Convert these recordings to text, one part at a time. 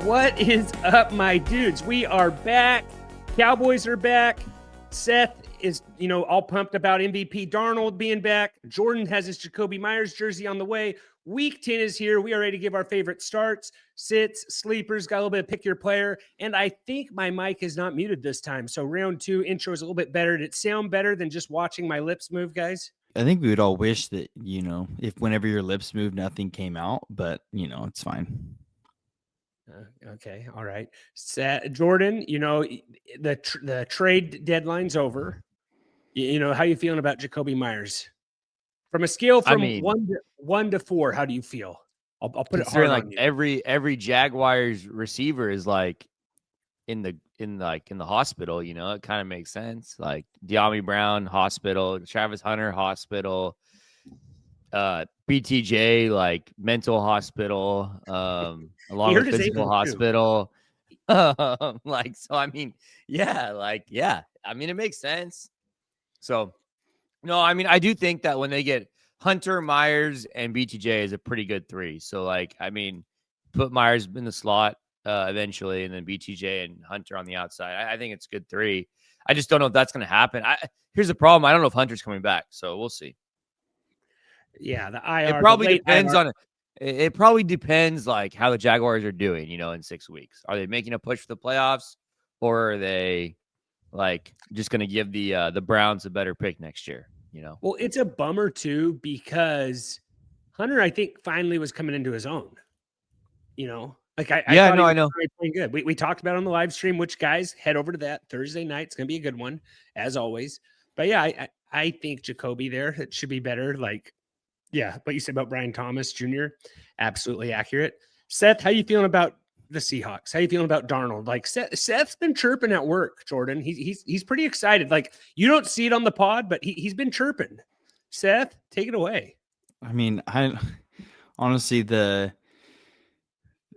What is up, my dudes? We are back. Cowboys are back. Seth is, all pumped about MVP Darnold being back. Jordan has his Jacoby Myers jersey on the way. Week 10 is here. We are ready to give our favorite starts, sits, sleepers, got a little bit of pick your player. And I think my mic is not muted this time. So round 2 intro is a little bit better. Did it sound better than just watching my lips move, guys? I think we would all wish that, if whenever your lips moved, nothing came out, but, it's fine. Okay. All right. Jordan, the trade deadline's over. How you feeling about Jacoby Myers? From a scale from 1 to 4, how do you feel? I'll put it hard on you. Every Jaguars receiver is in the hospital, it kind of makes sense. Like De'Ami Brown, hospital, Travis Hunter, hospital, BTJ, mental hospital, along with physical hospital. It makes sense. So, no, I do think that when they get Hunter, Myers, and BTJ is a pretty good 3. So, put Myers in the slot eventually, and then BTJ and Hunter on the outside. I think it's good 3. I just don't know if that's going to happen. Here's the problem. I don't know if Hunter's coming back, so we'll see. Yeah, the IR. It probably depends on it. It probably depends how the Jaguars are doing, in 6 weeks. Are they making a push for the playoffs, or are they just going to give the Browns a better pick next year? Well, it's a bummer too, because Hunter, I think, finally was coming into his own. I know. Playing good. We talked about on the live stream, which guys head over to that Thursday night. It's going to be a good one as always. But yeah, I think Jacoby there, it should be better. What you said about Brian Thomas Jr., absolutely accurate. Seth, how you feeling about the Seahawks? How you feeling about Darnold? Seth's been chirping at work, Jordan. He's pretty excited. You don't see it on the pod, but he's been chirping. Seth, take it away. I honestly the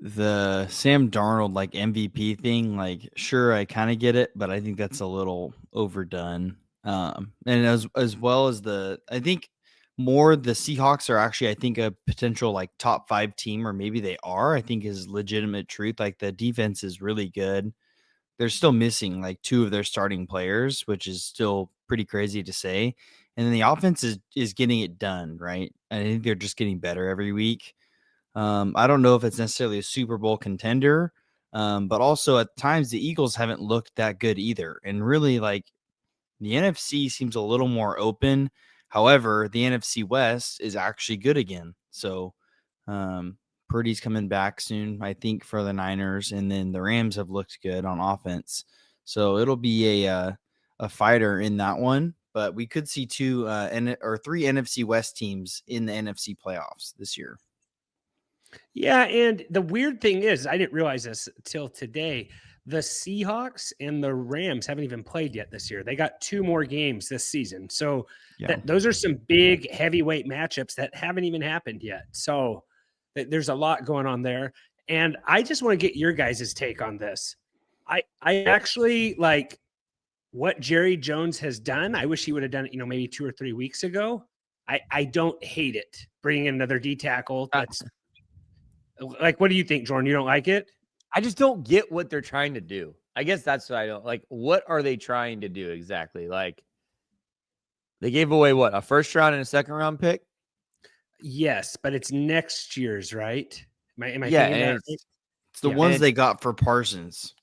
Sam Darnold MVP thing, sure, I kind of get it, but I think that's a little overdone. And as well as I think more the Seahawks are actually, I think, a potential top 5 team, or maybe they are, I think is legitimate truth. The defense is really good. They're still missing 2 of their starting players, which is still pretty crazy to say. And then the offense is getting it done, right? I think they're just getting better every week. I don't know if it's necessarily a Super Bowl contender, but also at times the Eagles haven't looked that good either. And really, the NFC seems a little more open. However, the NFC West is actually good again. So Purdy's coming back soon, I think, for the Niners. And then the Rams have looked good on offense. So it'll be a fighter in that one. But we could see 3 NFC West teams in the NFC playoffs this year. Yeah, and the weird thing is, I didn't realize this till today, the Seahawks and the Rams haven't even played yet this year. They got 2 more games this season. So those are some big heavyweight matchups that haven't even happened yet. So there's a lot going on there. And I just want to get your guys' take on this. I actually like what Jerry Jones has done. I wish he would have done it, maybe 2 or 3 weeks ago. I don't hate it. Bringing in another D tackle. That's what do you think, Jordan? You don't like it? I just don't get what they're trying to do. I guess that's what I don't like. What are they trying to do exactly? They gave away what, a first round and a second round pick? Yes, but it's next year's, right? Am I yeah, thinking that? It's the ones they got for Parsons.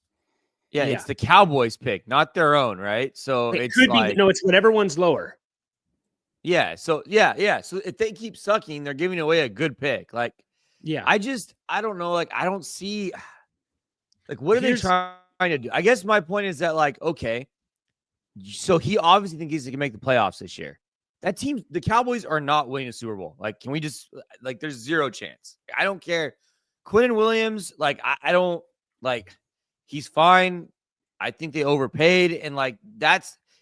Yeah, it's the Cowboys pick, not their own, right? So it could be it's whatever one's lower. Yeah. So So if they keep sucking, they're giving away a good pick. I don't know. I don't see. What are they trying to do? I guess my point is that, okay, so he obviously thinks he can make the playoffs this year. That team, the Cowboys, are not winning a Super Bowl. Can we just, there's 0 chance. I don't care. Quinnen Williams, I don't, he's fine. I think they overpaid. And,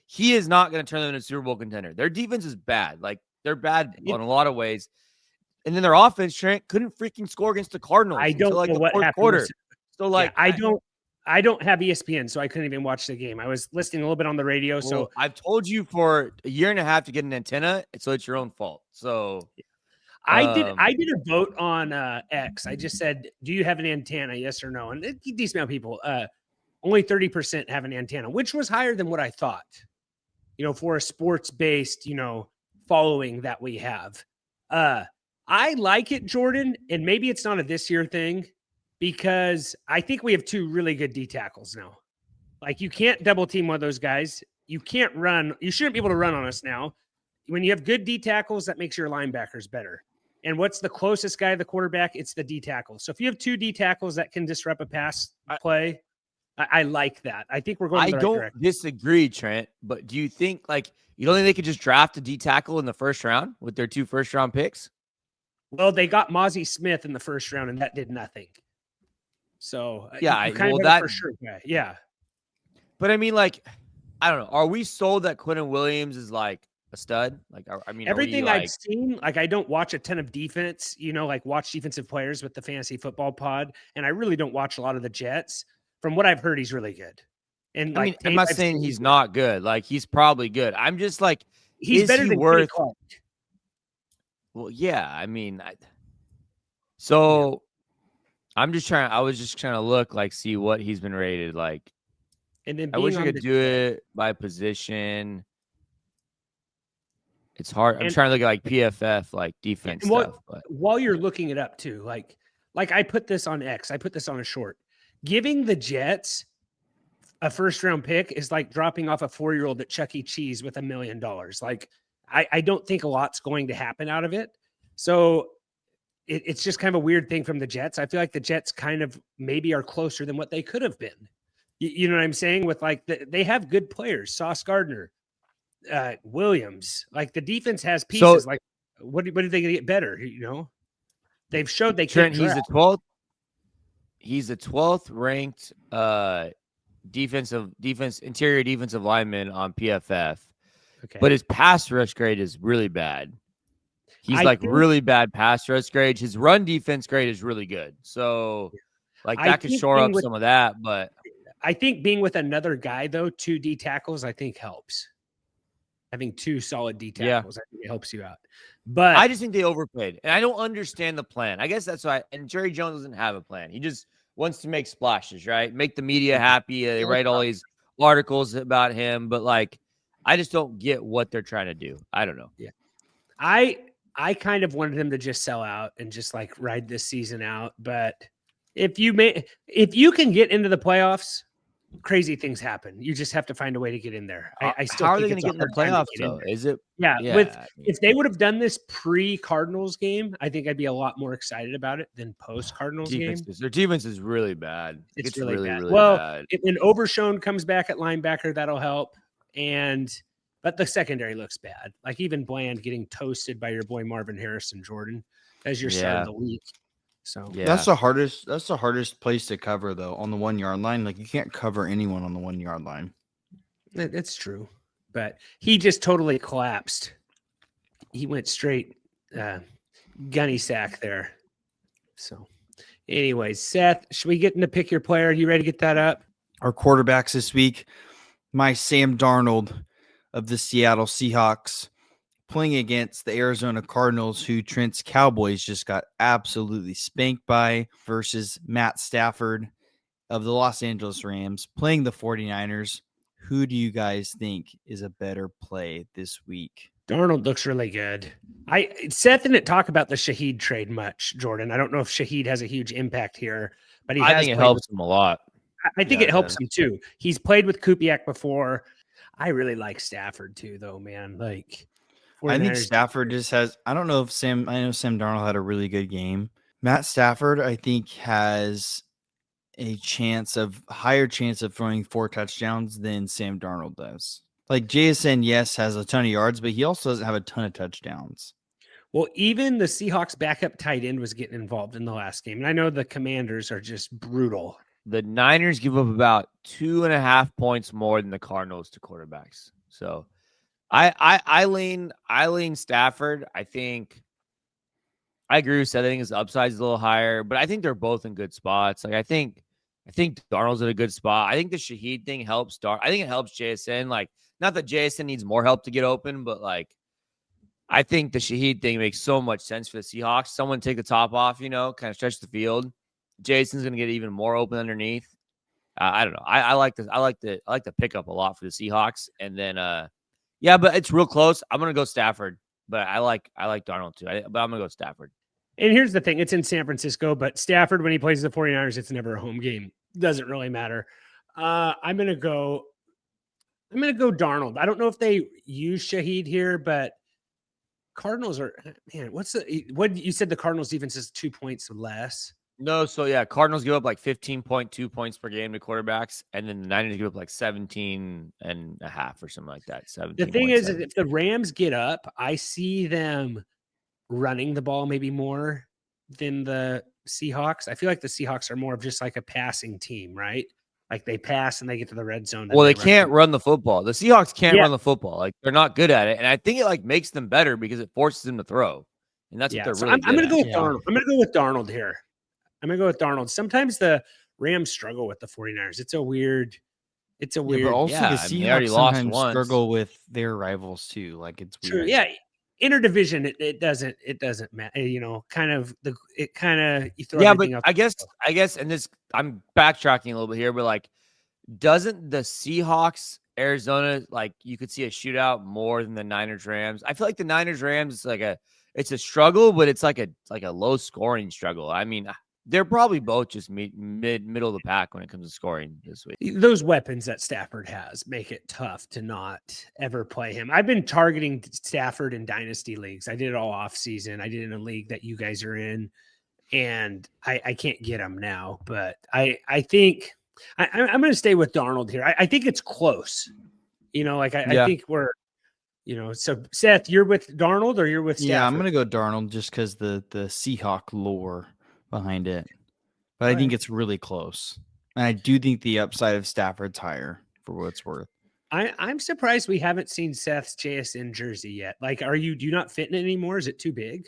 he is not going to turn them into a Super Bowl contender. Their defense is bad. They're bad in a lot of ways. And then their offense, Trent, couldn't freaking score against the Cardinals. I don't know what happened. Quarter. So I don't have ESPN, so I couldn't even watch the game. I was listening a little bit on the radio. So I've told you for a year and a half to get an antenna, so it's your own fault. So I did a vote on X. I just said, do you have an antenna? Yes or no? And these amount of people, only 30% have an antenna, which was higher than what I thought, for a sports-based, following that we have. I like it, Jordan, and maybe it's not a this year thing because I think we have two really good D tackles now. Like, you can't double team one of those guys. You can't run. You shouldn't be able to run on us now. When you have good D tackles, that makes your linebackers better. And what's the closest guy to the quarterback? It's the D tackle. So if you have two D tackles that can disrupt a pass play, I like that. I think we're going. I don't disagree, Trent. But do you think you don't think they could just draft a D tackle in the first round with their 2 first-round picks? Well, they got Mozzie Smith in the first round, and that did nothing. So yeah, that for sure. Yeah. But I mean, I don't know. Are we sold that Quentin Williams is a stud? Everything I've seen, I don't watch a ton of defense, watch defensive players with the fantasy football pod. And I really don't watch a lot of the Jets. From what I've heard, he's really good. And I'm not saying he's not good. He's probably good. I'm just he's better than Kenny Clark. Well, yeah. I was just trying to look, see what he's been rated. And then I wish I could do it by position. It's hard. I'm trying to look at PFF, defense stuff. But while you're looking it up too, I put this on X. I put this on a short. Giving the Jets a first-round pick is like dropping off a 4-year-old at Chuck E. Cheese with $1 million. I don't think a lot's going to happen out of it. So it's just kind of a weird thing from the Jets. I feel like the Jets kind of maybe are closer than what they could have been. You know what I'm saying? With they have good players, Sauce Gardner, Williams. The defense has pieces. So, what are they going to get better? They've showed they Trent, can't. He's the 12th. He's the 12th ranked interior defensive lineman on PFF. Okay. But his pass rush grade is really bad. He's really bad pass rush grade. His run defense grade is really good. So that could shore up some of that. But I think being with another guy, though, 2 D tackles, I think helps. Having 2 solid D tackles, I think it helps you out. But I just think they overpaid. And I don't understand the plan. I guess that's why. And Jerry Jones doesn't have a plan. He just wants to make splashes, right? Make the media happy. They write all these articles about him. But I just don't get what they're trying to do. I don't know. Yeah. I kind of wanted him to just sell out and just ride this season out. But if you can get into the playoffs, crazy things happen. You just have to find a way to get in there. How are they going to get in the playoffs though? Is it? Yeah. If they would have done this pre-Cardinals game, I think I'd be a lot more excited about it than post-Cardinals game. Their defense is really bad. It's really bad. Bad. When Overshone comes back at linebacker, that'll help. But the secondary looks bad. Even Bland getting toasted by your boy Marvin Harrison, Jordan, as your start of the week. So that's the hardest place to cover though, on the 1 yard line. You can't cover anyone on the 1 yard line. It's true, but he just totally collapsed. He went straight gunny sack there. So, anyways, Seth, should we get into pick your player? You ready to get that up? Our quarterbacks this week, my Sam Darnold of the Seattle Seahawks, playing against the Arizona Cardinals, who Trent's Cowboys just got absolutely spanked by, versus Matt Stafford of the Los Angeles Rams, playing the 49ers. Who do you guys think is a better play this week? Darnold looks really good. Seth didn't talk about the Shaheed trade much, Jordan. I don't know if Shaheed has a huge impact here, but I think it helps him a lot. I think it helps him too. He's played with Kubiak before. I really like Stafford too, though, man. I think Stafford just has. I know Sam Darnold had a really good game. Matt Stafford, I think, has a higher chance of throwing 4 touchdowns than Sam Darnold does. JSN, yes, has a ton of yards, but he also doesn't have a ton of touchdowns. Well, even the Seahawks backup tight end was getting involved in the last game. And I know the Commanders are just brutal. The Niners give up about 2.5 points more than the Cardinals to quarterbacks. So I lean Stafford. I think I agree with Seth. I think his upside is a little higher, but I think they're both in good spots. I think Darnold's in a good spot. I think the Shaheed thing helps I think it helps JSN. Not that JSN needs more help to get open, but I think the Shaheed thing makes so much sense for the Seahawks. Someone take the top off, kind of stretch the field. Jason's going to get even more open underneath. I don't know. I like this. I like the pickup a lot for the Seahawks. And then, but it's real close. I'm going to go Stafford, but I like Darnold too. But I'm going to go Stafford. And here's the thing. It's in San Francisco, but Stafford, when he plays the 49ers, it's never a home game. Doesn't really matter. I'm going to go Darnold. I don't know if they use Shaheed here, but Cardinals are, man, what you said the Cardinals defense is 2 points less. No, so yeah, Cardinals give up like 15.2 points per game to quarterbacks, and then the Niners give up like 17 and a half or something like that. 17. The thing is, if the Rams get up, I see them running the ball maybe more than the Seahawks. I feel like the Seahawks are more of just like a passing team, right? Like they pass and they get to the red zone. Well, they can't run the football. The Seahawks can't run the football. Like they're not good at it. And I think it like makes them better because it forces them to throw. And that's what they're really I'm going to go with Darnold. I'm going to go with Darnold here. I'm going to go with Darnold. Sometimes the Rams struggle with the 49ers. It's a weird. But also the Seahawks sometimes struggle with their rivals too. Like it's weird. True. Yeah. Interdivision, it doesn't matter. You throw everything but out. I guess, and this, I'm backtracking a little bit here, but like, doesn't the Seahawks, Arizona, like you could see a shootout more than the Niners Rams? I feel like the Niners Rams it's a struggle, but it's like a low scoring struggle. I mean, they're probably both just middle of the pack when it comes to scoring this week. Those weapons that Stafford has make it tough to not ever play him. I've been targeting Stafford in dynasty leagues. I did it all off season. I did it in a league that you guys are in, and I can't get him now. But I think I'm going to stay with Darnold here. I think it's close. I think we're. So Seth, you're with Darnold or you're with Stafford? Yeah, I'm going to go Darnold just because the Seahawk lore behind it, but I think it's really close, and I do think the upside of Stafford's higher for what it's worth. I'm surprised we haven't seen Seth's JSN jersey yet. Like, do you not fit in it anymore? Is it too big?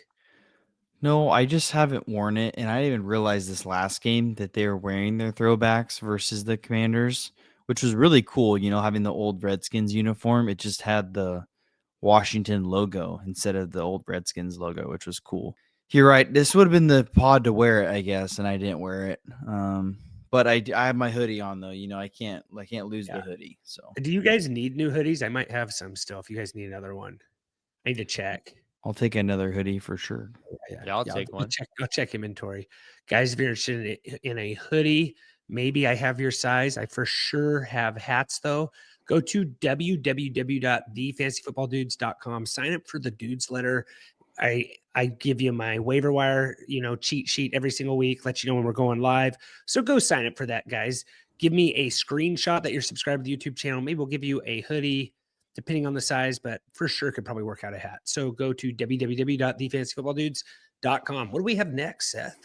No, I just haven't worn it, and I didn't even realize this last game that they were wearing their throwbacks versus the Commanders, which was really cool. Having the old Redskins uniform, it just had the Washington logo instead of the old Redskins logo, which was cool. You're right. This would have been the pod to wear it, I guess, and I didn't wear it. But I have my hoodie on though. I can't lose the hoodie. So, do you guys need new hoodies? I might have some still. If you guys need another one, I need to check. I'll take another hoodie for sure. Yeah, I'll take one. I'll check inventory, guys. If you're interested in a hoodie, maybe I have your size. I for sure have hats though. Go to www.thefantasyfootballdudes.com. Sign up for the Dudes letter. I give you my waiver wire, cheat sheet every single week, let you know when we're going live. So go sign up for that, guys. Give me a screenshot that you're subscribed to the YouTube channel. Maybe we'll give you a hoodie, depending on the size, but for sure could probably work out a hat. So go to www.thefantasyfootballdudes.com. What do we have next, Seth?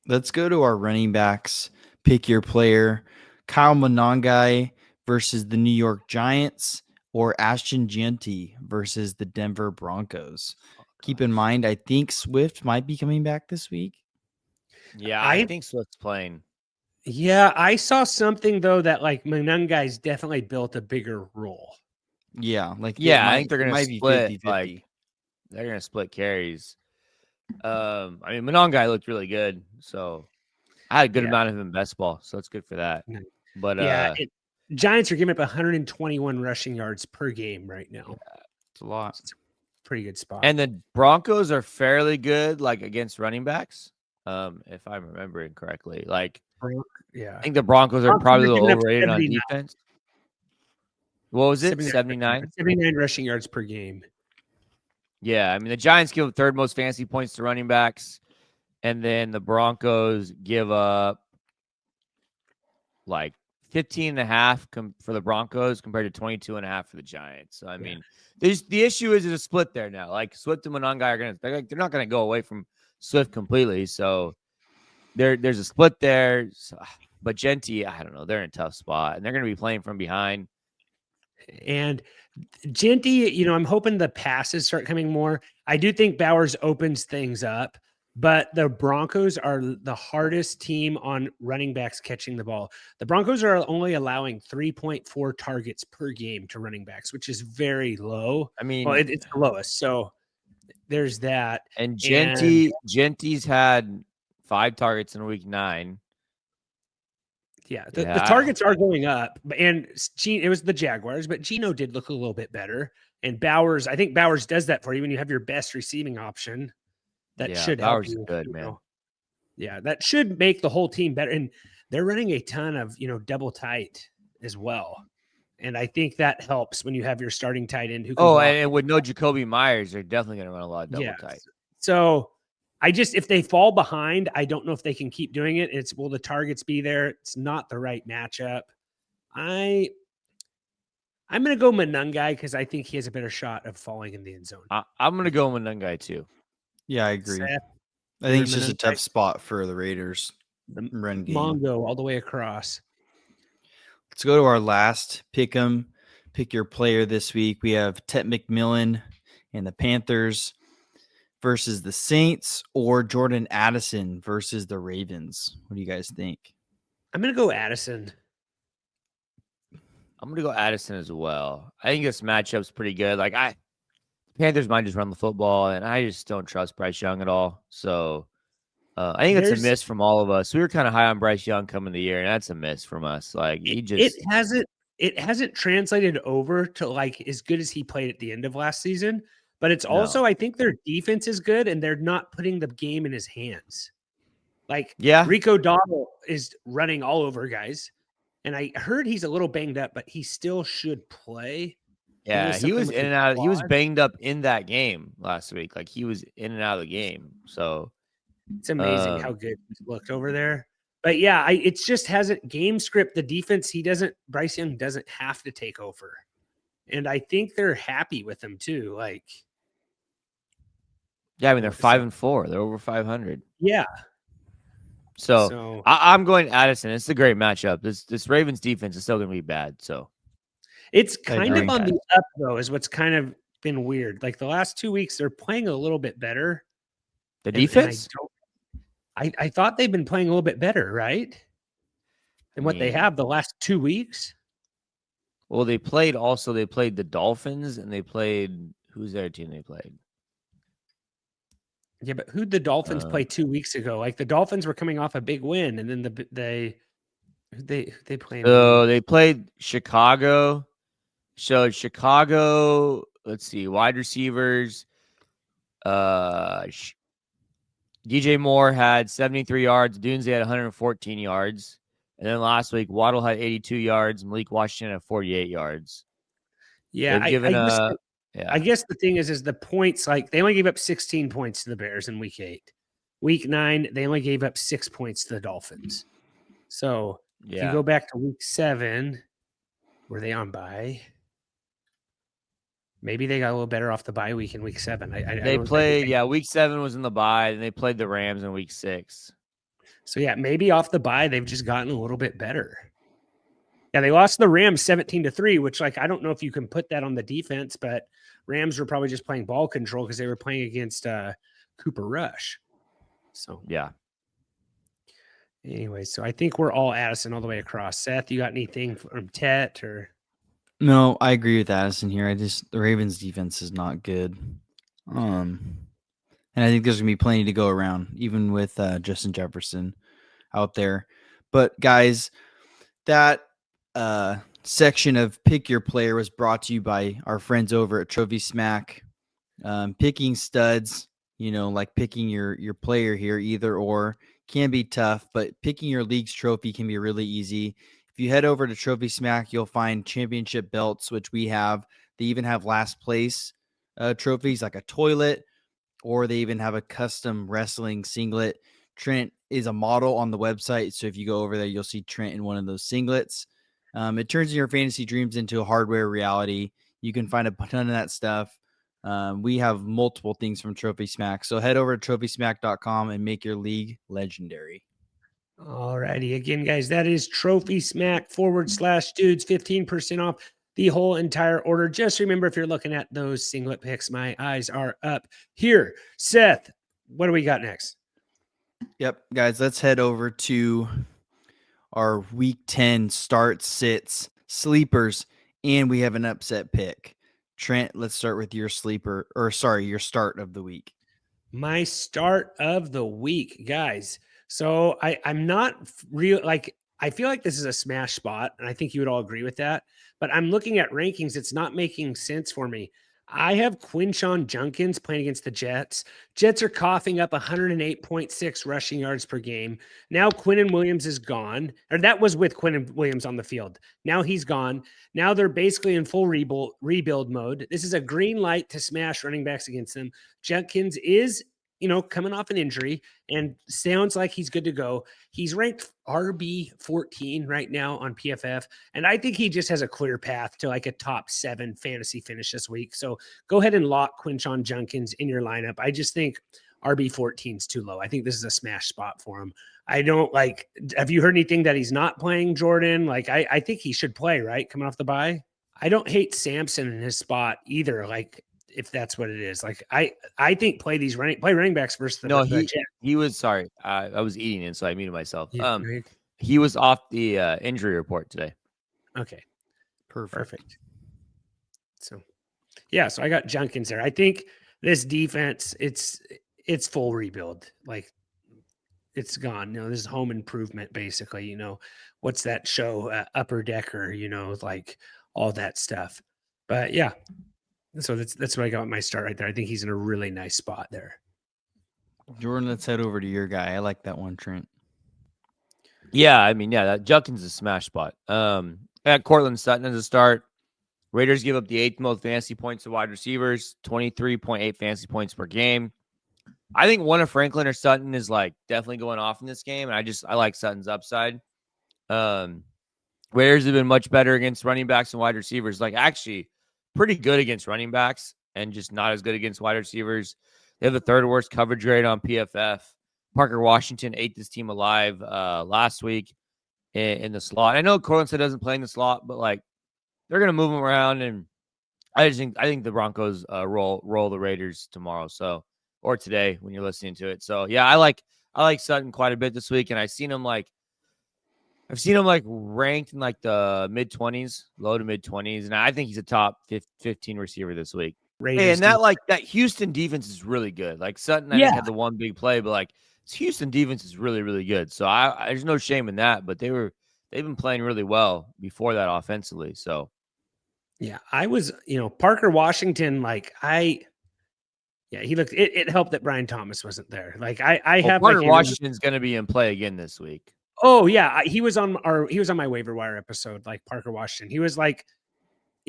Let's go to our running backs. Pick your player. Kyle Monangai versus the New York Giants, or Ashton Jeanty versus the Denver Broncos. Keep in mind, I think Swift might be coming back this week. Yeah, I think Swift's playing. Yeah, I saw something though that like Monangai's definitely built a bigger role. Yeah, I think they're gonna split. Like they're gonna split carries. I mean, Monangai looked really good, so I had a good amount of him in best ball, so it's good for that. But Giants are giving up 121 rushing yards per game right now. Yeah, it's a lot. It's a pretty good spot. And the Broncos are fairly good, like against running backs. If I'm remembering correctly, like I think the Broncos are probably a little overrated on defense. What was it? 79 rushing yards per game. Yeah, I mean the Giants give up third most fantasy points to running backs, and then the Broncos give up like 15.5 for the Broncos compared to 22.5 for the Giants. So I mean, the issue is a split there now. Like Swift and Monangai they're not gonna go away from Swift completely. So there's a split there. So, but Jeanty, I don't know, they're in a tough spot, and they're gonna be playing from behind. And Jeanty, I'm hoping the passes start coming more. I do think Bowers opens things up, but the Broncos are the hardest team on running backs catching the ball. The Broncos are only allowing 3.4 targets per game to running backs, which is very low. I mean, it's the lowest. So there's that. And Jeanty's had 5 targets in week 9. Yeah, the targets are going up, and it was the Jaguars, but Geno did look a little bit better. And Bowers, I think Bowers does that for you when you have your best receiving option. That should help you. Good, man. Yeah, that should make the whole team better. And they're running a ton of double tight as well. And I think that helps when you have your starting tight end who can and with no Jacoby Myers, they're definitely going to run a lot of double tight. So if they fall behind, I don't know if they can keep doing it. Will the targets be there? It's not the right matchup. I'm going to go Monangai because I think he has a better shot of falling in the end zone. I'm going to go Monangai too. Yeah, I agree. Seth, I think it's just a tough spot for the Raiders. The run game. Mongo all the way across. Let's go to our last pick your player this week. We have Tet McMillan and the Panthers versus the Saints, or Jordan Addison versus the Ravens. What do you guys think? I'm going to go Addison. I'm going to go Addison as well. I think this matchup's pretty good. Panthers might just run the football, and I just don't trust Bryce Young at all. So I think it's a miss from all of us. We were kind of high on Bryce Young coming the year, and that's a miss from us. It hasn't translated over to as good as he played at the end of last season. But it's also, I think their defense is good, and they're not putting the game in his hands. Rico Dowdle is running all over guys. And I heard he's a little banged up, but he still should play. Yeah, he was in and out. He was banged up in that game last week. He was in and out of the game. So it's amazing how good he looked over there. But yeah, it just hasn't game script. The defense, Bryce Young doesn't have to take over. And I think they're happy with him too. Yeah, I mean, they're 5-4. They're over 500. Yeah. So I'm going Addison. It's a great matchup. This Ravens defense is still going to be bad. So it's kind of on the up, though, is what's kind of been weird. The last 2 weeks, they're playing a little bit better. The defense? I thought they've been playing a little bit better, right? Than what they have the last 2 weeks. Well, they played the Dolphins, and they played – who's their team they played? Yeah, but who'd the Dolphins play 2 weeks ago? The Dolphins were coming off a big win, and then they played. So they played Chicago. So Chicago, let's see, wide receivers. DJ Moore had 73 yards. Dunze had 114 yards. And then last week, Waddle had 82 yards. Malik Washington had 48 yards. Yeah, I guess the thing is the points, they only gave up 16 points to the Bears in week 8. Week 9, they only gave up 6 points to the Dolphins. So if you go back to week 7, were they on bye? Maybe they got a little better off the bye week in week 7. Week 7 was in the bye, and they played the Rams in week 6. So yeah, maybe off the bye, they've just gotten a little bit better. Yeah, they lost the Rams 17-3, which I don't know if you can put that on the defense, but Rams were probably just playing ball control because they were playing against Cooper Rush. So yeah. Anyway, so I think we're all Addison all the way across. Seth, you got anything from Tet or? No, I agree with Addison here. The Ravens defense is not good. And I think there's gonna be plenty to go around, even with Justin Jefferson out there. But guys, that section of Pick Your Player was brought to you by our friends over at Trophy Smack. Picking studs, picking your player here, either or, can be tough, but picking your league's trophy can be really easy. If you head over to Trophy Smack, you'll find championship belts, which we have. They even have last place trophies like a toilet, or they even have a custom wrestling singlet. Trent is a model on the website, so if you go over there, you'll see Trent in one of those singlets. It turns your fantasy dreams into a hardware reality. You can find a ton of that stuff. We have multiple things from Trophy Smack, so head over to trophysmack.com and make your league legendary. All righty. Again, guys, that is Trophy Smack /dudes, 15% off the whole entire order. Just remember, if you're looking at those singlet picks, my eyes are up here. Seth, what do we got next? Yep, guys, let's head over to our week 10 start, sits, sleepers, and we have an upset pick. Trent, let's start with your your start of the week. My start of the week, guys. So I'm not real like I feel like this is a smash spot, and I think you would all agree with that. But I'm looking at rankings; it's not making sense for me. I have Quinshon Judkins playing against the Jets. Jets are coughing up 108.6 rushing yards per game. Now Quinnen Williams is gone, or that was with Quinnen Williams on the field. Now he's gone. Now they're basically in full rebuild mode. This is a green light to smash running backs against them. Judkins is, coming off an injury and sounds like he's good to go. He's ranked RB 14 right now on PFF. And I think he just has a clear path to like a top 7 fantasy finish this week. So go ahead and lock Quinshon Judkins in your lineup. I just think RB 14 is too low. I think this is a smash spot for him. I don't have you heard anything that he's not playing, Jordan? Like, I think he should play, right? Coming off the bye. I don't hate Sampson in his spot either. Like, if that's what it is, like I think play running backs versus the he was sorry. I was eating and so I muted myself. Yeah, right. He was off the injury report today. Okay, perfect. So yeah, so I got Judkins there. I think this defense, it's full rebuild. Like it's gone. This is home improvement basically. What's that show? Upper Decker. Like all that stuff. But yeah. So that's what I got my start right there. I think he's in a really nice spot there. Jordan, let's head over to your guy. I like that one, Trent. Yeah, that Judkins is a smash spot. At Cortland Sutton as a start. Raiders give up the 8th most fantasy points to wide receivers, 23.8 fantasy points per game. I think one of Franklin or Sutton is like definitely going off in this game, and I like Sutton's upside. Raiders have been much better against running backs and wide receivers. Like actually pretty good against running backs and just not as good against wide receivers. They have the 3rd worst coverage rate on PFF. Parker Washington ate this team alive last week in the slot. I know Cortland doesn't play in the slot, but like they're going to move him around, and I think the Broncos roll the Raiders tomorrow, or today when you're listening to it. So yeah, I like Sutton quite a bit this week, and I've seen him ranked in like the mid-20s, low to mid-20s, and I think he's a top 15 receiver this week. Raiders, and that Houston defense is really good. Like Sutton, I think had the one big play, but like Houston defense is really, really good. So there's no shame in that. But they've been playing really well before that offensively. So yeah, I was Parker Washington. Like he looked. It helped that Brian Thomas wasn't there. Like I have Parker Washington's going to be in play again this week. Oh yeah, he was on my waiver wire episode. Like Parker Washington, he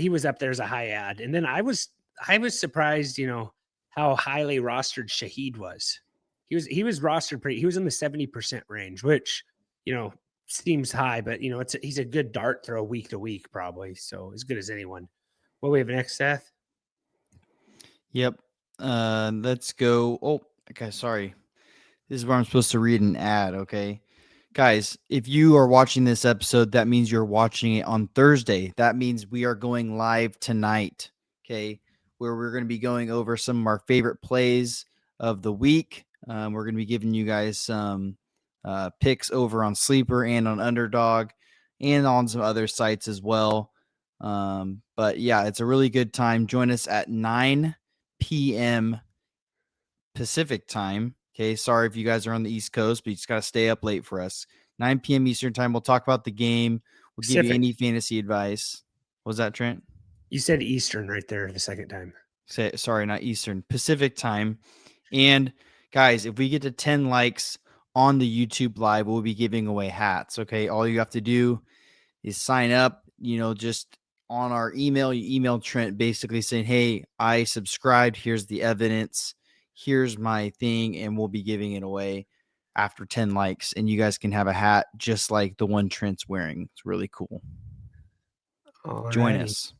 was up there as a high ad, and then I was surprised, how highly rostered Shaheed was. He was rostered he was in the 70% range, which seems high, but he's a good dart throw week to week probably, so as good as anyone. What we have next, Seth? Yep. Let's go. Oh, okay. Sorry, this is where I'm supposed to read an ad. Okay. Guys, if you are watching this episode, that means you're watching it on Thursday. That means we are going live tonight, okay, where we're going to be going over some of our favorite plays of the week. We're going to be giving you guys some picks over on Sleeper and on Underdog and on some other sites as well. But yeah, it's a really good time. Join us at 9 p.m. Pacific time. Okay, sorry if you guys are on the East Coast, but you just got to stay up late for us. 9 p.m. Eastern time. We'll talk about the game. We'll give you any fantasy advice. What was that, Trent? You said Eastern right there the second time. Sorry, not Eastern. Pacific time. And guys, if we get to 10 likes on the YouTube live, we'll be giving away hats. Okay, all you have to do is sign up. Just on our email, you email Trent basically saying, "Hey, I subscribed. Here's the evidence. Here's my thing," and we'll be giving it away after 10 likes, and you guys can have a hat just like the one Trent's wearing. It's really cool. Alrighty. Join us.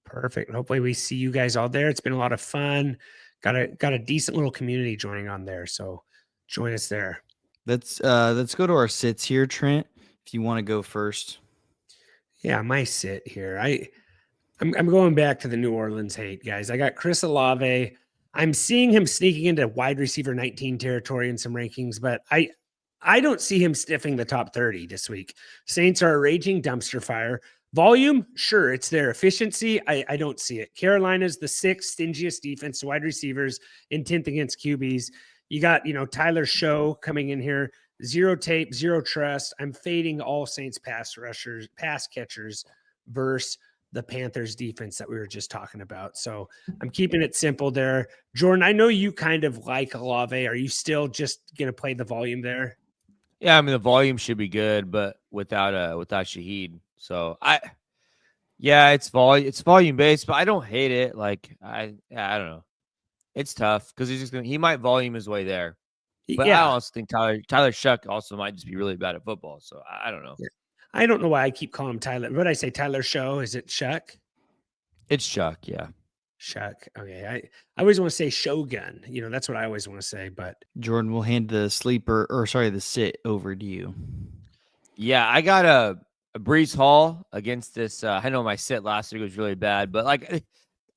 Perfect. Hopefully we see you guys all there. It's been a lot of fun. Got a decent little community joining on there, so join us there. Let's go to our sits here, Trent, if you want to go first. Yeah, my sit here. I'm going back to the New Orleans hate, guys. I got Chris Olave. I'm seeing him sneaking into wide receiver 19 territory in some rankings, but I don't see him stiffing the top 30 this week. Saints are a raging dumpster fire. Volume, sure, it's their efficiency. I don't see it. Carolina's the 6th stingiest defense, wide receivers in 10th against QBs. You got, Tyler Show coming in here, 0 tape, 0 trust. I'm fading all Saints pass catchers versus the Panthers defense that we were just talking about. So I'm keeping it simple there. Jordan, I know you kind of like Olave. Are you still just going to play the volume there? Yeah, I mean the volume should be good, but without Shaheed. So it's volume based, but I don't hate it. Like I don't know. It's tough because he might volume his way there. But I also think Tyler Shuck also might just be really bad at football. So I don't know. Yeah. I don't know why I keep calling him Tyler. What did I say? Tyler Show? Is it Shuck? It's Shuck, yeah. Shuck. Okay. I always want to say Shogun. That's what I always want to say. But Jordan will hand the sit over to you. Yeah, I got a Breece Hall against this. I know my sit last week was really bad, but like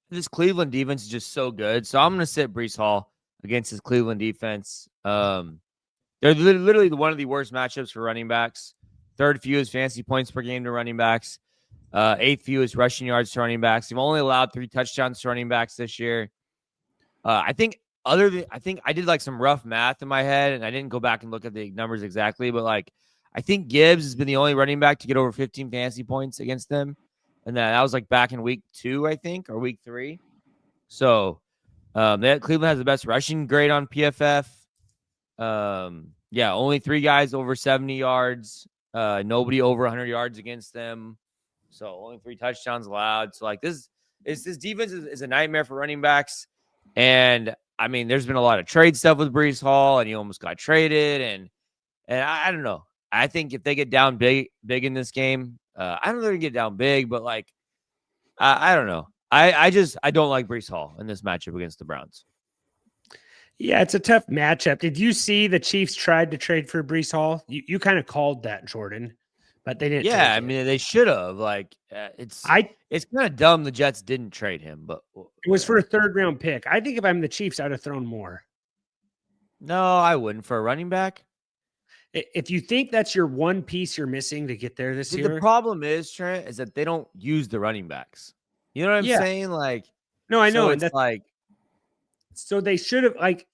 this Cleveland defense is just so good. So I'm going to sit Breece Hall against this Cleveland defense. They're literally one of the worst matchups for running backs. 3rd fewest fantasy points per game to running backs. 8th fewest rushing yards to running backs. They've only allowed 3 touchdowns to running backs this year. I think I did like some rough math in my head, and I didn't go back and look at the numbers exactly, but like I think Gibbs has been the only running back to get over 15 fantasy points against them, and that was like back in week 2, I think, or week 3. So Cleveland has the best rushing grade on PFF. Only 3 guys over 70 yards. Nobody over 100 yards against them. So only 3 touchdowns allowed. So like this defense is a nightmare for running backs. And I mean, there's been a lot of trade stuff with Breece Hall, and he almost got traded. And I don't know. I think if they get down big in this game, I don't know if they're gonna get down big, but like I don't know. I don't like Breece Hall in this matchup against the Browns. Yeah, it's a tough matchup. Did you see the Chiefs tried to trade for Breece Hall? You kind of called that, Jordan, but they didn't. Yeah, I mean, they should have. Like, it's kind of dumb the Jets didn't trade him, but it was for a 3rd round pick. I think if I'm the Chiefs, I'd have thrown more. No, I wouldn't for a running back. If you think that's your one piece you're missing to get there this year, the problem is, Trent, is that they don't use the running backs. You know what I'm saying? Like, no, I know, so and that's like. So they should have, like,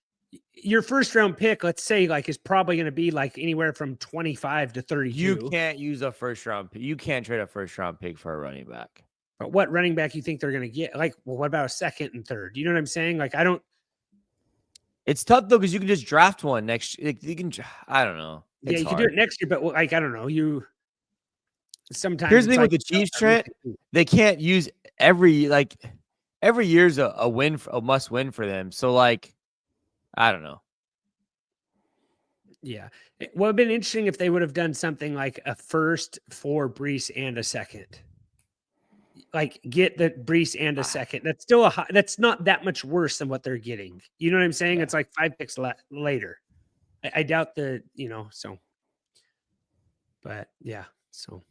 your 1st round pick, let's say, like, is probably going to be like anywhere from 25 to 32. You can't use a 1st round pick. You can't trade a 1st round pick for a running back. But what running back you think they're going to get? Like, well, what about a 2nd and 3rd? You know what I'm saying? Like, I don't. It's tough though because you can just draft one next. Like, you can. I don't know. You can do it next year, but like, I don't know. Sometimes here's the thing with the Chiefs, Trent. They can't use every year's a must win for them. So like, I don't know. Yeah. It would have been interesting if they would have done something like a 1st for Breece and a 2nd. Like, get the Breece and a 2nd. That's still that's not that much worse than what they're getting. You know what I'm saying? Yeah. It's like 5 picks later. I doubt so. But yeah, so.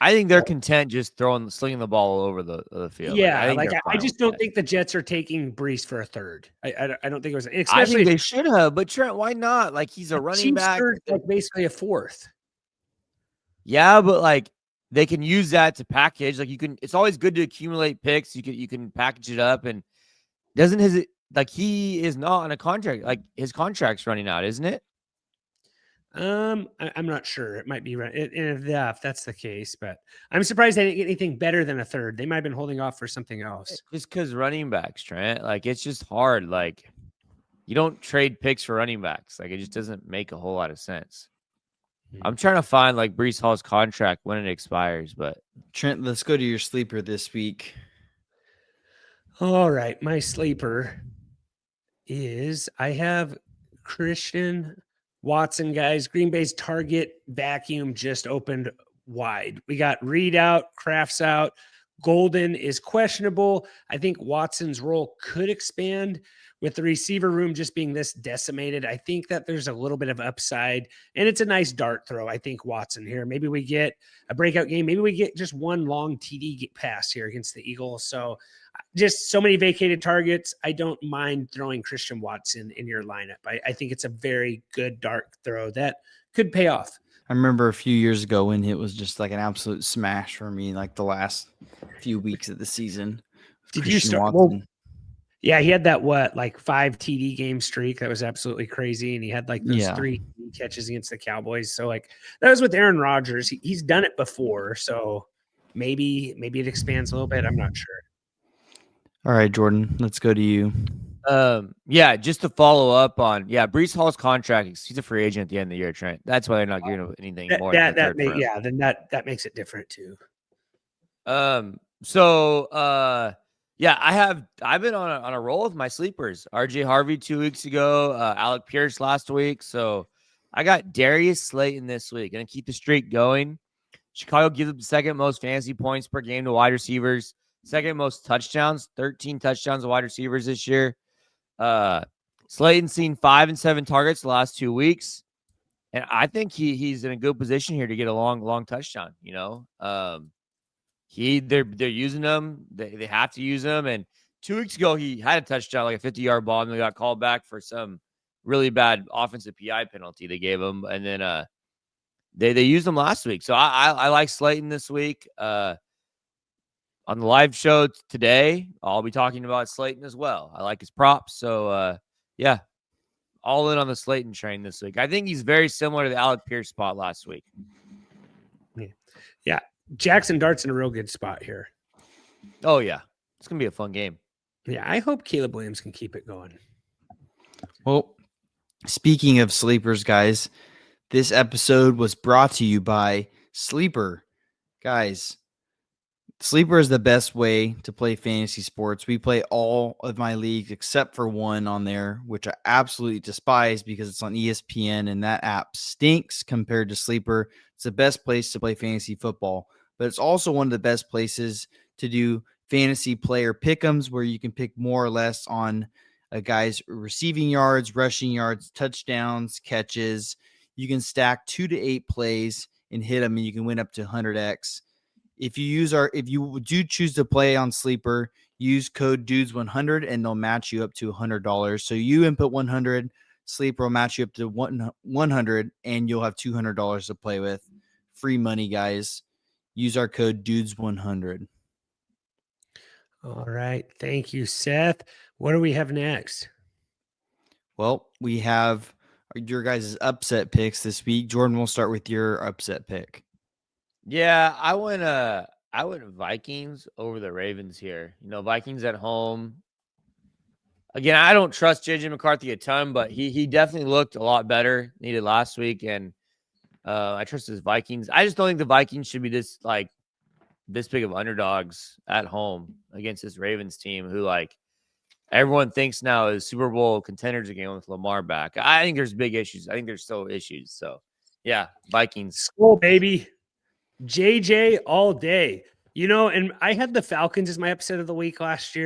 I think they're content just slinging the ball all over the field. Yeah, I just don't think the Jets are taking Breece for a 3rd. I don't think it was. I think they should have, but Trent, why not? Like, he's a running back. Like basically a 4th. Yeah, but like they can use that to package. Like it's always good to accumulate picks. You can package it up, and he is not on a contract. Like his contract's running out, isn't it? I'm not sure. It might be right. If that's the case, but I'm surprised they didn't get anything better than a 3rd. They might have been holding off for something else. Just because running backs, Trent, like it's just hard. Like you don't trade picks for running backs. Like it just doesn't make a whole lot of sense. I'm trying to find like Breece Hall's contract when it expires, but Trent, let's go to your sleeper this week. All right, my sleeper is I have Christian Watson, guys. Green Bay's target vacuum just opened wide. We got Reed out, Kraft's out. Golden is questionable. I think Watson's role could expand with the receiver room just being this decimated. I think that there's a little bit of upside, and it's a nice dart throw. I think Watson here. Maybe we get a breakout game. Maybe we get just one long TD pass here against the Eagles. So just so many vacated targets. I don't mind throwing Christian Watson in your lineup. I think it's a very good dart throw that could pay off. I remember a few years ago when it was just like an absolute smash for me, like the last few weeks of the season. Did you start? Well, yeah, he had that 5 TD game streak that was absolutely crazy, and he had like those 3 catches against the Cowboys. So like that was with Aaron Rodgers. He's done it before, so maybe it expands a little bit. I'm not sure. All right, Jordan, let's go to you. Just to follow up on Breece Hall's contract. He's a free agent at the end of the year, Trent. That's why they're not giving him anything more. Then that makes it different too. I've been on a roll with my sleepers. RJ Harvey 2 weeks ago, Alec Pierce last week. So I got Darius Slayton this week. Gonna keep the streak going. Chicago gives up the second most fantasy points per game to wide receivers, second most touchdowns, 13 touchdowns to wide receivers this year. Slayton's seen 5 and 7 targets the last 2 weeks. And I think he's in a good position here to get a long touchdown, you know. They're using him. They have to use him. And 2 weeks ago, he had a touchdown, like a 50-yard ball, and they got called back for some really bad offensive PI penalty they gave him. And then they used him last week. So I like Slayton this week. On the live show today, I'll be talking about Slayton as well. I like his props. So, all in on the Slayton train this week. I think he's very similar to the Alec Pierce spot last week. Yeah. Jackson Dart's in a real good spot here. Oh, yeah. It's going to be a fun game. Yeah, I hope Caleb Williams can keep it going. Well, speaking of sleepers, guys, this episode was brought to you by Sleeper. Guys, Sleeper is the best way to play fantasy sports. We play all of my leagues except for one on there, which I absolutely despise because it's on ESPN and that app stinks compared to Sleeper. It's the best place to play fantasy football, but it's also one of the best places to do fantasy player pick'ems where you can pick more or less on a guy's receiving yards, rushing yards, touchdowns, catches. You can stack 2 to 8 plays and hit them, and you can win up to 100x. If you do choose to play on Sleeper, use code DUDES100 and they'll match you up to $100. So you input 100, Sleeper will match you up to 100, and you'll have $200 to play with. Free money, guys. Use our code DUDES100. All right. Thank you, Seth. What do we have next? Well, we have your guys' upset picks this week. Jordan, we'll start with your upset pick. Yeah, I went Vikings over the Ravens here. You know, Vikings at home. Again, I don't trust JJ McCarthy a ton, but he definitely looked a lot better than he did last week, and I trust his Vikings. I just don't think the Vikings should be this big of underdogs at home against this Ravens team who everyone thinks now is Super Bowl contenders again with Lamar back. I think there's big issues. I think there's still issues. So yeah, Vikings. School, baby. JJ all day. You know, and I had the Falcons as my upset of the week last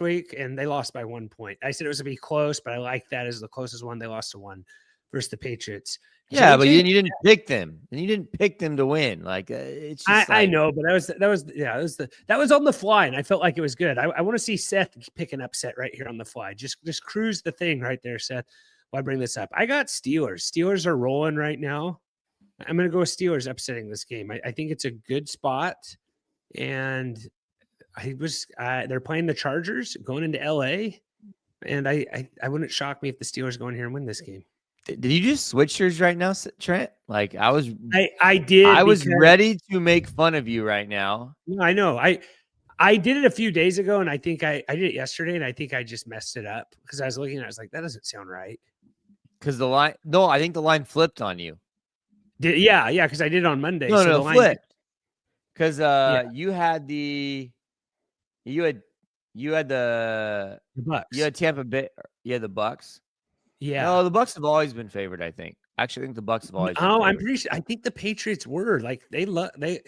week, and they lost by 1 point. I said it was going to be close, but I like that as the closest one. They lost to 1 versus the Patriots. Yeah, but you didn't pick them, and you didn't pick them to win. It's just I know, but that was on the fly, and I felt like it was good. I want to see Seth pick an upset right here on the fly. Just cruise the thing right there, Seth. Why bring this up? I got Steelers. Steelers are rolling right now. I'm going to go with Steelers upsetting this game. I think it's a good spot, and they're playing the Chargers going into LA, and I wouldn't shock me if the Steelers go in here and win this game. Did you just switch yours right now, Trent? I did. I was ready to make fun of you right now. No, I know. I did it a few days ago, and I think I did it yesterday, and I think I just messed it up because I was looking, and I was like, that doesn't sound right. Because the line, no, I think the line flipped on you. Yeah, because I did it on Monday. No, flipped. Because you had the Bucks. You had Tampa Bay. You had the Bucks. Yeah. No, the Bucks have always been favored. I think. Actually, I think the Bucks have always. Been I'm favored. pretty sure. I think the Patriots were they.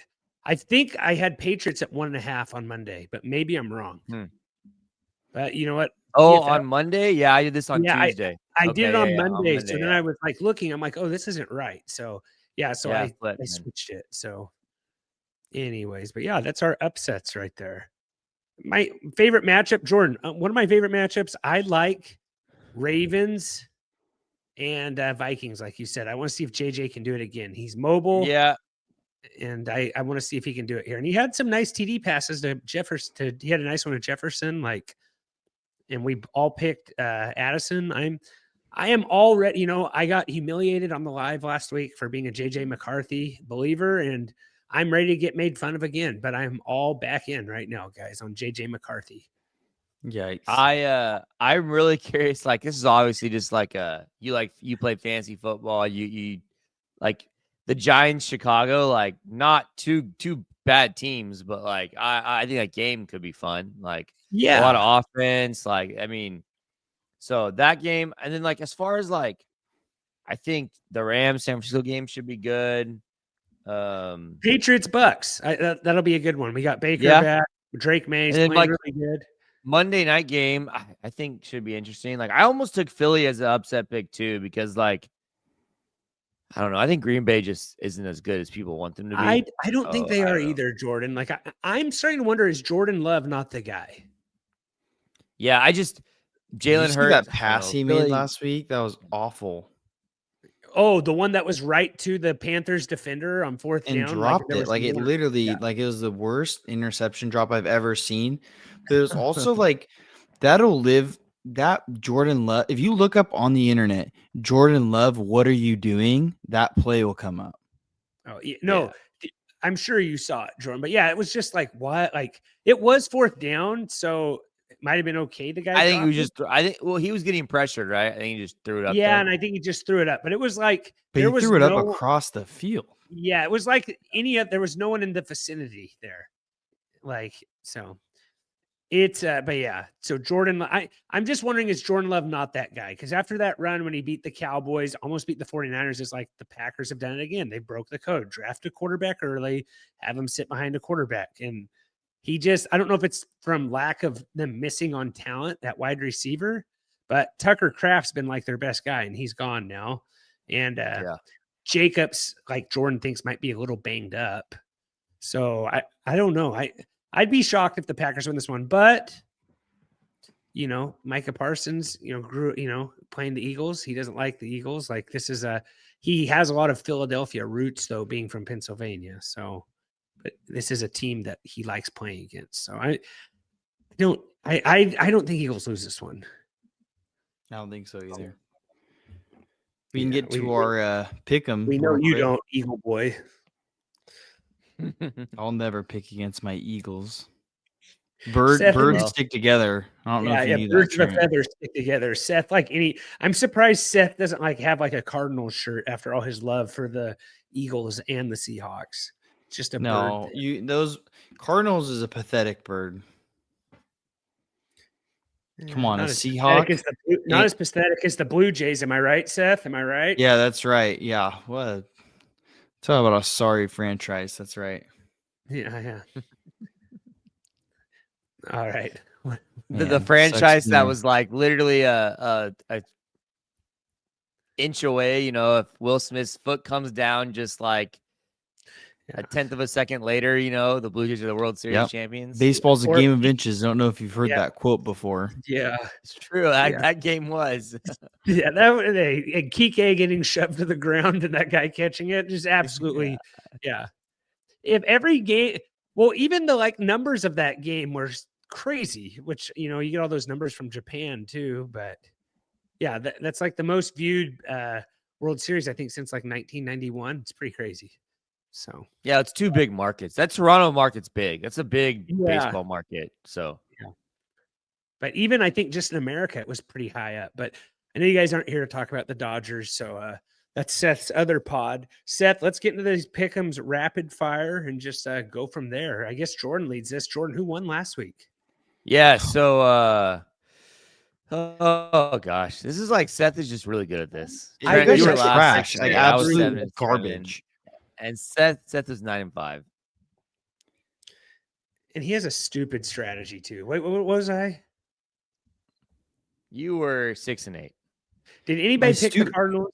I think I had Patriots at 1.5 on Monday, but maybe I'm wrong. But you know what? Oh, on Monday? Yeah, I did this on Tuesday. I did it on Monday. So then I was looking. I'm like, oh, this isn't right. So I switched it. So, anyways, but yeah, that's our upsets right there. My favorite matchup, Jordan. One of my favorite matchups. I like Ravens and Vikings, like you said. I want to see if JJ can do it again. He's mobile. Yeah. And I want to see if he can do it here. And he had some nice TD passes to Jefferson. He had a nice one to Jefferson. And we all picked Addison. I am already, I got humiliated on the live last week for being a JJ McCarthy believer, and I'm ready to get made fun of again. But I'm all back in right now, guys, on JJ McCarthy. Yikes! I'm really curious. Like, this is obviously just like you play fantasy football. You like the Giants, Chicago. Like, not two bad teams, but like I think that game could be fun. Like, a lot of offense. Like, I mean, so that game, and then like as far as like, I think the Rams San Francisco game should be good. Patriots Bucks. That'll be a good one. We got Baker back. Drake May's playing really good. Monday night game, I think should be interesting. Like, I almost took Philly as an upset pick too, because like, I don't know. I think Green Bay just isn't as good as people want them to be. I don't think they are either, Jordan. Like, I'm starting to wonder, is Jordan Love not the guy? Yeah, Jalen Hurts. That pass he made last week, that was awful. Oh, the one that was right to the Panthers defender on fourth down. And dropped it. Like, it literally, like, it was the worst interception drop I've ever seen. But it was also like, that'll live, that Jordan Love, if you look up on the internet, Jordan Love, what are you doing? That play will come up. Oh, no, I'm sure you saw it, Jordan. But yeah, it was just like, what? Like, it was fourth down, so it might have been okay. The guy, he was getting pressured, right? I think he just threw it up. Yeah, and I think he just threw it up. But it was like, he threw it up across the field. Yeah, it was like there was no one in the vicinity there. Like, so it's but yeah. So Jordan, I'm just wondering, is Jordan Love not that guy? Because after that run when he beat the Cowboys, almost beat the 49ers, it's like the Packers have done it again. They broke the code, draft a quarterback early, have him sit behind a quarterback. And he just, I don't know if it's from lack of them missing on talent, that wide receiver, but Tucker Kraft's been like their best guy, and he's gone now. And Jacobs, like Jordan thinks, might be a little banged up. So I don't know. I'd be shocked if the Packers win this one, but Micah Parsons, grew, playing the Eagles. He doesn't like the Eagles. Like, he has a lot of Philadelphia roots though, being from Pennsylvania. So, but this is a team that he likes playing against. So I don't think Eagles lose this one. I don't think so either. We can get to our pick 'em. We know you don't, Eagle boy. I'll never pick against my Eagles. Birds stick together. I don't know if you knew birds that. Birds of a feather stick together. Seth, I'm surprised Seth doesn't have like a Cardinals shirt after all his love for the Eagles and the Seahawks. Just a bird. Those Cardinals is a pathetic bird. Come on, a Seahawk. Not as pathetic as the Blue Jays. Am I right, Seth? Am I right? Yeah, that's right. Yeah. What? Talk about a sorry franchise. That's right. Yeah. All right. The franchise that was like literally a inch away. If Will Smith's foot comes down just like a tenth of a second later, the Blue Jays are the World Series champions. Baseball's a game of inches. I don't know if you've heard that quote before. Yeah, it's true. That game was. Yeah, and Kike getting shoved to the ground and that guy catching it, just absolutely. Yeah. If every game, well, even the numbers of that game were crazy, which you get all those numbers from Japan too. But yeah, that's like the most viewed World Series I think since 1991. It's pretty crazy. So yeah, it's two big markets. That Toronto market's big. That's a big baseball market. So but even I think just in America it was pretty high up. But I know you guys aren't here to talk about the Dodgers, so that's Seth's other pod. Seth, let's get into these pick'ems rapid fire and just go from there. I guess Jordan leads this. Jordan, who won last week? Yeah. So oh gosh, this is like Seth is just really good at this. You were trash, like absolute garbage. And Seth is 9-5. And he has a stupid strategy too. Wait, what was I? You were 6-8. Did anybody pick the Cardinals?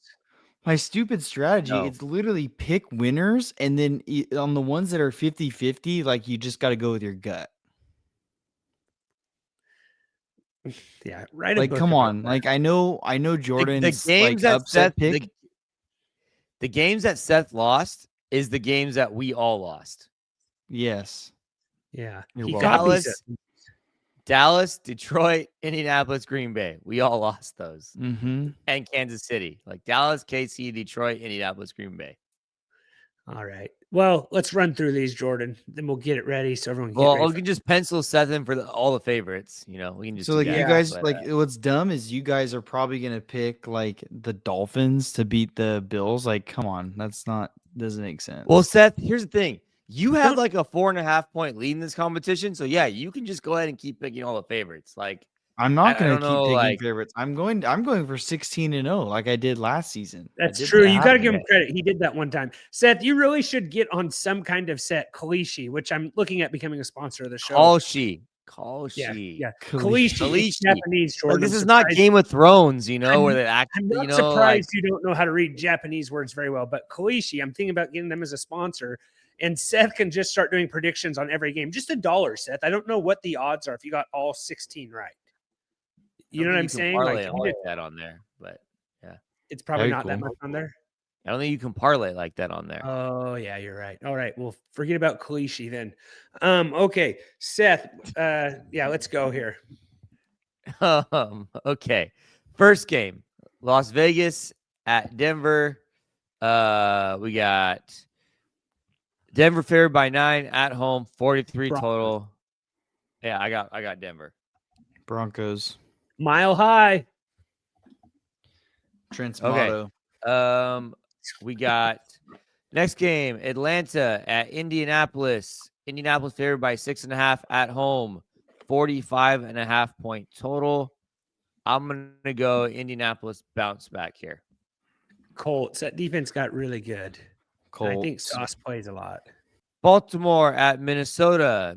My stupid strategy, it's literally pick winners, and then on the ones that are 50-50, like you just got to go with your gut. Yeah, right. Like, come on. Like, I know Jordan's the games like that upset pick. The games that Seth lost is the games that we all lost. Yes. Yeah. You're Dallas, Detroit, Indianapolis, Green Bay. We all lost those. Mm-hmm. And Kansas City. Like Dallas, KC, Detroit, Indianapolis, Green Bay. All right. Well, let's run through these, Jordan. Then we'll get it ready so everyone can get ready. Well, we can just pencil Seth in for all the favorites. You know, we can just so do like that. you guys what's dumb is you guys are probably gonna pick like the Dolphins to beat the Bills. Like, come on, doesn't make sense. Well, Seth, here's the thing. You have like a 4.5 point lead in this competition. So yeah, you can just go ahead and keep picking all the favorites. Like I'm not gonna keep picking favorites. I'm going for 16-0 like I did last season. That's true. You got to give him credit. He did that one time. Seth, you really should get on some kind of set, Kalishi, which I'm looking at becoming a sponsor of the show. Kalishi. Yeah. Kalishi. Japanese, Jordan. Like, this is not Game of Thrones, where they act. I'm not surprised you don't know how to read Japanese words very well, but Kalishi, I'm thinking about getting them as a sponsor. And Seth can just start doing predictions on every game. Just $1, Seth. I don't know what the odds are if you got all 16 right. You know what I'm saying? Like that on there, but yeah, it's probably not that much on there. I don't think you can parlay like that on there. Oh yeah, you're right. All right, well, forget about Kalishi then. Okay, Seth. Yeah, let's go here. Okay, first game, Las Vegas at Denver. We got Denver favored by 9 at home, 43 total. Yeah, I got Denver. Broncos. Mile high. Trent's motto. We got next game, Atlanta at Indianapolis. Indianapolis favored by 6.5 at home, 45.5 point total. I'm gonna go Indianapolis bounce back here. Colts. That defense got really good. I think Sauce plays a lot. Baltimore at Minnesota.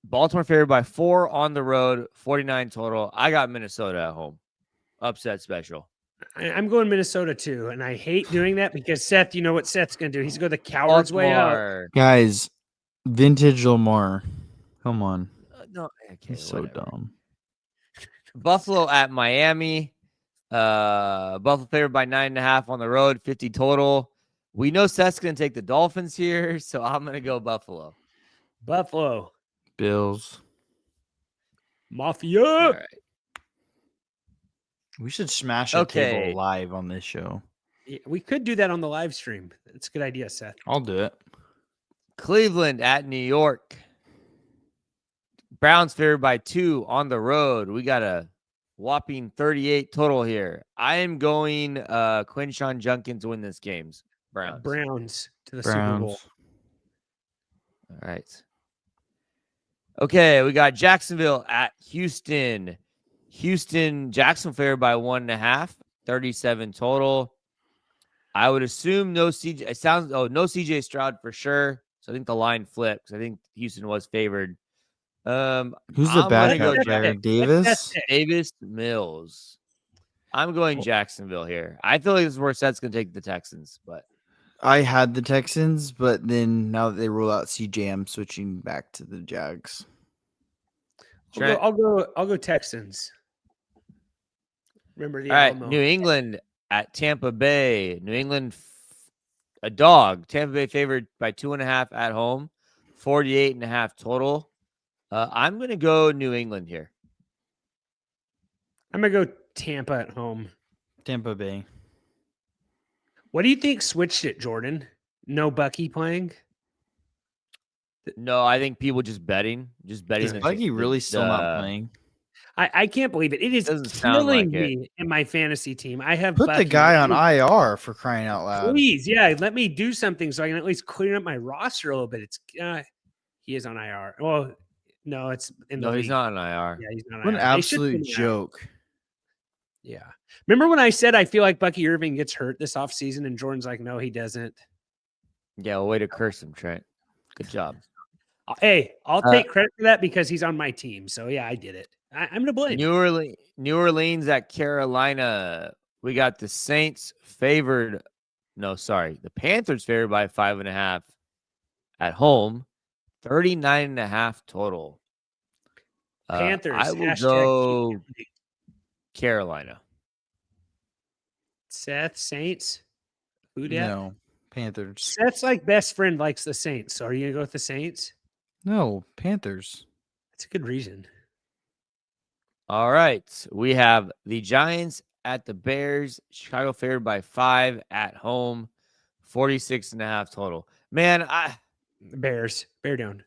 Baltimore favored by 4 on the road, 49 total. I got Minnesota at home. Upset special. I'm going Minnesota too, and I hate doing that because Seth, you know what Seth's going to do? He's going to go the coward's way out. Guys, vintage Lamar. Come on. No, okay, he's so dumb. Buffalo at Miami. Buffalo favored by 9.5 on the road, 50 total. We know Seth's going to take the Dolphins here, so I'm going to go Buffalo. Bills. Mafia. All right. We should smash a table live on this show. Yeah, we could do that on the live stream. That's a good idea, Seth. I'll do it. Cleveland at New York. Browns favored by 2 on the road. We got a whopping 38 total here. I am going Quinshawn Junkins to win this game. Browns to the Super Bowl. All right. Okay, we got Jacksonville at Houston. Jacksonville favored by 1.5, 37 total. I would assume no CJ. No CJ Stroud for sure. So I think the line flipped because I think Houston was favored. Who's the backup there? Davis Mills. I'm going Jacksonville here. I feel like this is where Seth's going to take the Texans, but I had the Texans, but then now that they rule out CJ, I'm switching back to the Jags. I'll go Texans. Remember the all right, Alamo. New England at Tampa Bay. New England, a dog. Tampa Bay favored by 2.5 at home, 48.5 total. I'm going to go New England here. I'm going to go Tampa at home. Tampa Bay. What do you think switched it, Jordan? No Bucky playing? No, I think people just betting. Is Bucky really still not playing? I can't believe it. It is killing me in my fantasy team. I have put Bucky. The guy on IR for crying out loud. Please, yeah, let me do something so I can at least clear up my roster a little bit. It's he is on IR. Well, no, it's in the league. He's not on IR. Yeah, he's not on what IR. An absolute joke. Yeah. Remember when I said I feel like Bucky Irving gets hurt this offseason and Jordan's like, no, he doesn't. Yeah, way to curse him, Trent. Good job. Hey, I'll take credit for that because he's on my team. So yeah, I did it. I'm to blame. New Orleans at Carolina. We got the Saints favored. No, sorry. The Panthers favored by 5.5 at home. 39.5 total. Panthers. I will # go Carolina. Seth, Saints. Who dat? No, Panthers. Seth's like best friend likes the Saints. So are you gonna go with the Saints? No, Panthers. That's a good reason. All right. We have the Giants at the Bears. Chicago favored by 5 at home. 46.5 total. Man, Bears. Bear down.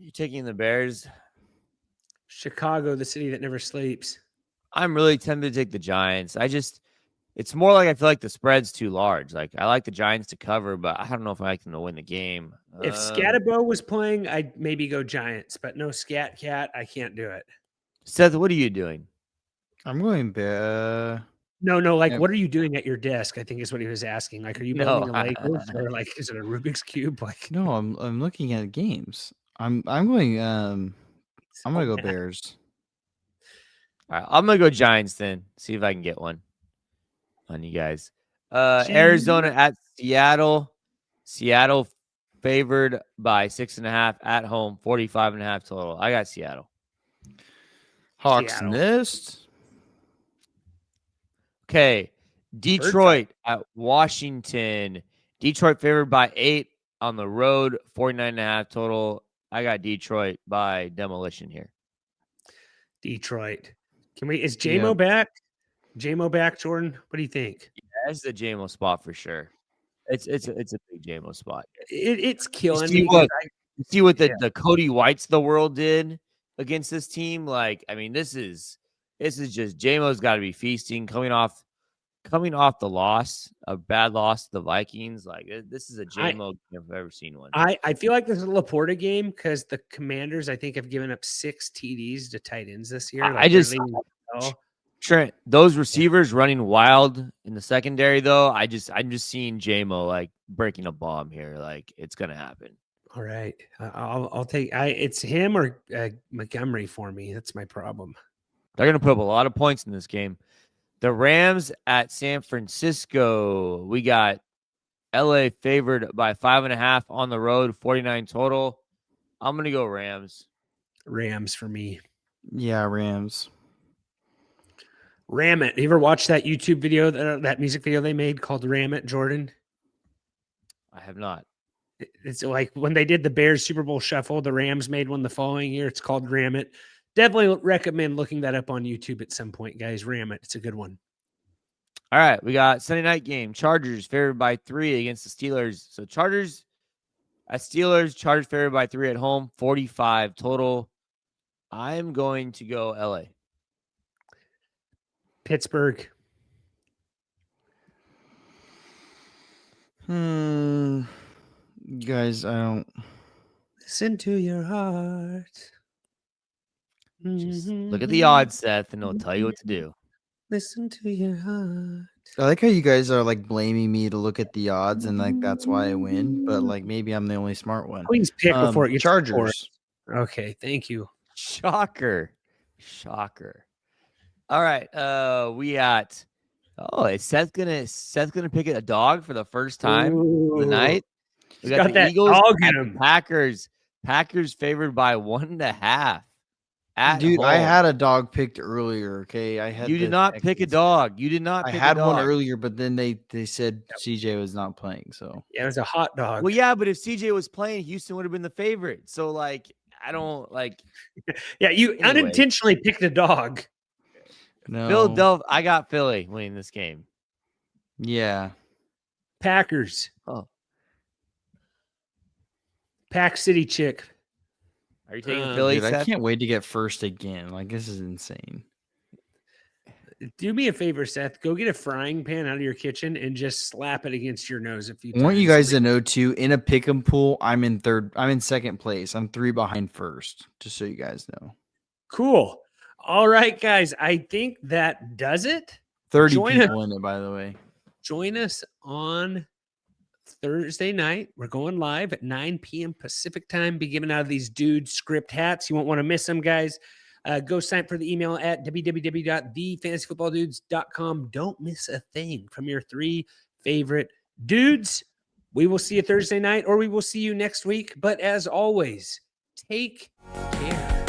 you taking the Bears? Chicago, the city that never sleeps. I'm really tempted to take the Giants. It's more like I feel like the spread's too large. Like I like the Giants to cover, but I don't know if I like them to win the game. If Scatabo was playing, I'd maybe go Giants, but no Scat Cat. I can't do it. Seth, what are you doing? I'm going Bear. No, like, Yep. what are you doing at your desk? I think is what he was asking. Like, are you building a Legos or like, is it a Rubik's Cube? Like, No, I'm looking at games. I'm going. I'm gonna go Bears. All right, I'm gonna go Giants then. See if I can get one on you guys. Arizona at Seattle. Seattle favored by 6.5 at home. 45.5 total. I got Seattle. Hawks Seattle. Nest. Okay, Detroit at Washington. Detroit favored by 8 on the road. 49.5 total. I got Detroit by demolition here. Detroit. Is JMO back? JMO back, Jordan? What do you think? Yeah, that's the JMO spot for sure. It's a big JMO spot. It's killing me. me. You see what the Cody Whites of the world did against this team? Like, I mean, this is just JMO's got to be feasting coming off the loss, a bad loss to the Vikings. Like, this is a JMO game if I've ever seen one. I feel like this is a Laporta game because the Commanders, I think, have given up 6 TDs to tight ends this year. Trent, those receivers running wild in the secondary, though. I'm just seeing JMO like breaking a bomb here. Like, it's gonna happen. All right, I'll take. It's him or Montgomery for me. That's my problem. They're gonna put up a lot of points in this game. The Rams at San Francisco. We got LA favored by 5.5 on the road, 49 total. I'm gonna go Rams. Rams for me. Yeah, Rams. Ram It. You ever watch that YouTube video, that music video they made called Ram It, Jordan? I have not. It's like when they did the Bears Super Bowl Shuffle, the Rams made one the following year. It's called Ram It. Definitely recommend looking that up on YouTube at some point, guys. Ram It. It's a good one. All right. We got Sunday night game. Chargers favored by 3 against the Steelers. So Chargers at Steelers. Chargers favored by 3 at home. 45 total. I'm going to go LA. Pittsburgh. Guys, I don't listen to your heart. Just look at the odds, Seth, and it'll tell you what to do. Listen to your heart. I like how you guys are like blaming me to look at the odds and like that's why I win, but like maybe I'm the only smart one. Please pick before it gets Chargers. Okay, thank you. Shocker. All right. We got is Seth gonna pick a dog for the first time of the night? We got the Eagles at the Packers. Packers favored by 1.5. Dude, home. I had a dog picked earlier. Okay, You did not pick a dog. You did not. I had one earlier, but then they said CJ was not playing. So yeah, it was a hot dog. Well, yeah, but if CJ was playing, Houston would have been the favorite. So like, I don't like. Yeah, you unintentionally picked a dog. No, Philadelphia. I got Philly winning this game. Yeah, Packers. Oh, Pack City chick. Are you taking Philly? Dude, I can't wait to get first again. Like, this is insane. Do me a favor, Seth. Go get a frying pan out of your kitchen and just slap it against your nose a few times. I want you guys to know too, in a pick'em pool, I'm in second place. I'm 3 behind first, just so you guys know. Cool. All right, guys. I think that does it. 30 people in it, by the way. Join us on Thursday night. We're going live at 9 p.m. Pacific time. Be giving out of these dude script hats. You won't want to miss them, guys. Go sign up for the email at www.thefantasyfootballdudes.com. Don't miss a thing from your 3 favorite dudes. We will see you Thursday night, or we will see you next week. But as always, take care.